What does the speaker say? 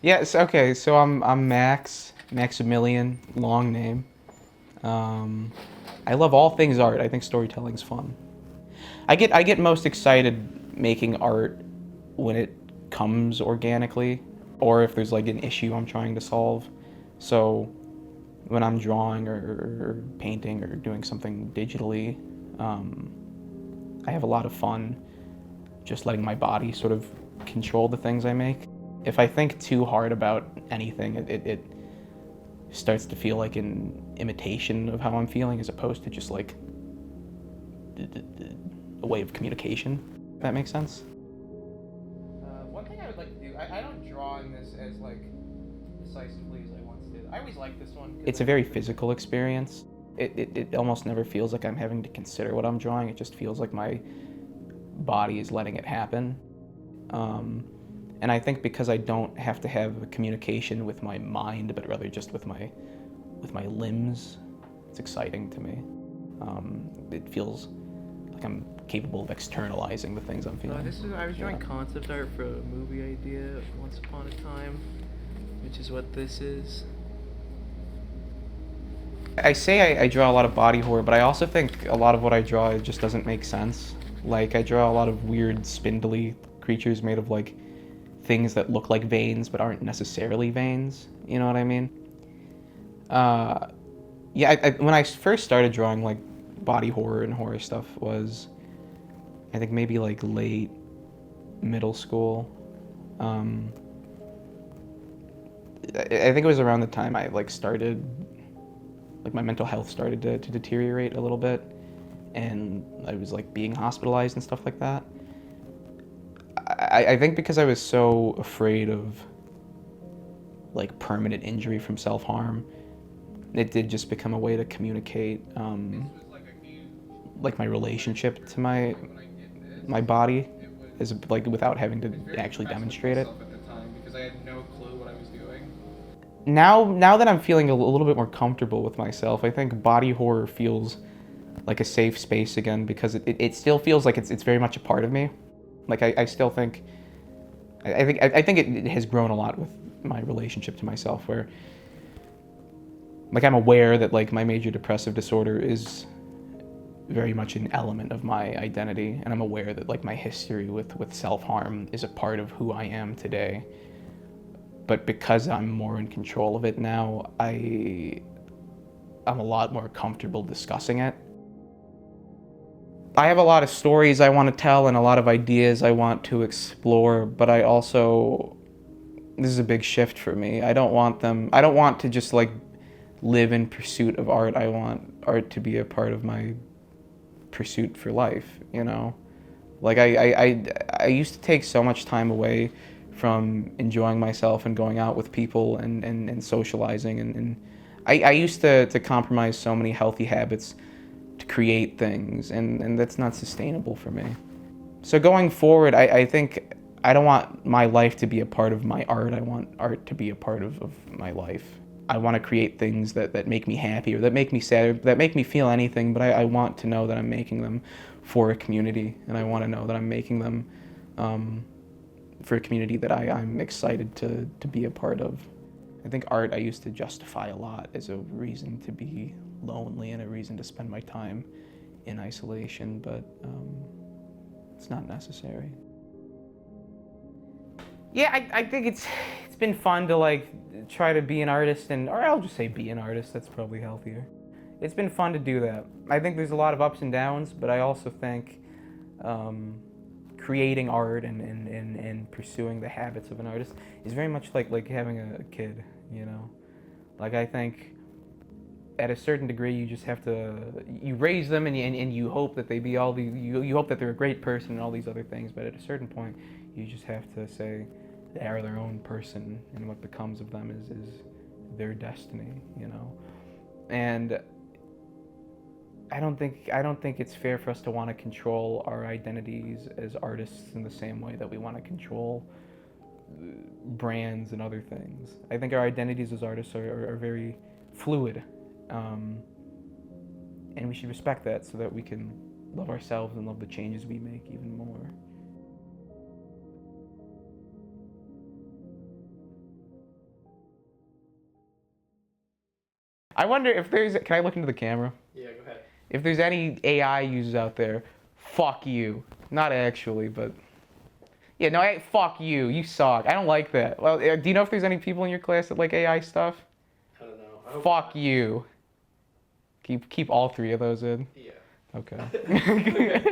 Yes, okay, so I'm Max, Maximilian, long name. Um, I love all things art. I think storytelling's fun. I get most excited making art when it comes organically, or if there's like an issue I'm trying to solve. So when I'm drawing or painting or doing something digitally, um, I have a lot of fun just letting my body sort of control the things I make. If I think too hard about anything, it starts to feel like an imitation of how I'm feeling as opposed to just like a way of communication. If that makes sense. One thing I would like to do, I don't draw in this as like decisively as I once did. I always like this one. It's a very physical experience. It almost never feels like I'm having to consider what I'm drawing. It just feels like my body is letting it happen. Um, and I think because I don't have to have a communication with my mind, but rather just with my limbs, it's exciting to me. It feels like I'm capable of externalizing the things I'm feeling. I was drawing concept art for a movie idea once upon a time, which is what this is. I say I draw a lot of body horror, but I also think a lot of what I draw just doesn't make sense. Like I draw a lot of weird, spindly creatures made of like things that look like veins but aren't necessarily veins. You know what I mean? Uh, yeah, when I first started drawing like body horror and horror stuff was, I think maybe like late middle school. Um, I think it was around the time I like started, like my mental health started to deteriorate a little bit, and I was like being hospitalized and stuff like that. I think because I was so afraid of like permanent injury from self harm, it did just become a way to communicate like my relationship to my body, is like without having to actually demonstrate it. Now that I'm feeling a little bit more comfortable with myself, I think body horror feels like a safe space again because it still feels like it's very much a part of me. Like I still think I think it has grown a lot with my relationship to myself where like I'm aware that like my major depressive disorder is very much an element of my identity, and I'm aware that like my history with self-harm is a part of who I am today. But because I'm more in control of it now, I'm a lot more comfortable discussing it. I have a lot of stories I want to tell and a lot of ideas I want to explore, but I also, this is a big shift for me. I don't want to just like live in pursuit of art. I want art to be a part of my pursuit for life, you know? Like I used to take so much time away from enjoying myself and going out with people and socializing and I used to compromise so many healthy habits to create things and that's not sustainable for me. So going forward, I think I don't want my life to be a part of my art. I want art to be a part of my life. I want to create things that make me happy or that make me sad or that make me feel anything, but I want to know that I'm making them for a community, and I want to know that I'm making them um, for a community that I'm excited to be a part of. I think art I used to justify a lot as a reason to be lonely and a reason to spend my time in isolation, but it's not necessary. Yeah, I think it's been fun to like try to be an artist and or I'll just say be an artist. That's probably healthier. It's been fun to do that. I think there's a lot of ups and downs, but I also think um, creating art and pursuing the habits of an artist is very much like having a kid. You know, like I think at a certain degree you just have to you raise them and you hope that they be all the you hope that they're a great person and all these other things, but at a certain point you just have to say they are their own person and what becomes of them is their destiny, you know. And I don't think it's fair for us to want to control our identities as artists in the same way that we want to control brands and other things. I think our identities as artists are very fluid, um, and we should respect that so that we can love ourselves and love the changes we make even more. I wonder if there's. Can I look into the camera? Yeah, go ahead. If there's any AI users out there, fuck you. Not actually, but. Yeah, no, fuck you. You suck. I don't like that. Well, do you know if there's any people in your class that like AI stuff? I don't know. I hope Fuck not. you. Keep all three of those in. Yeah. Okay.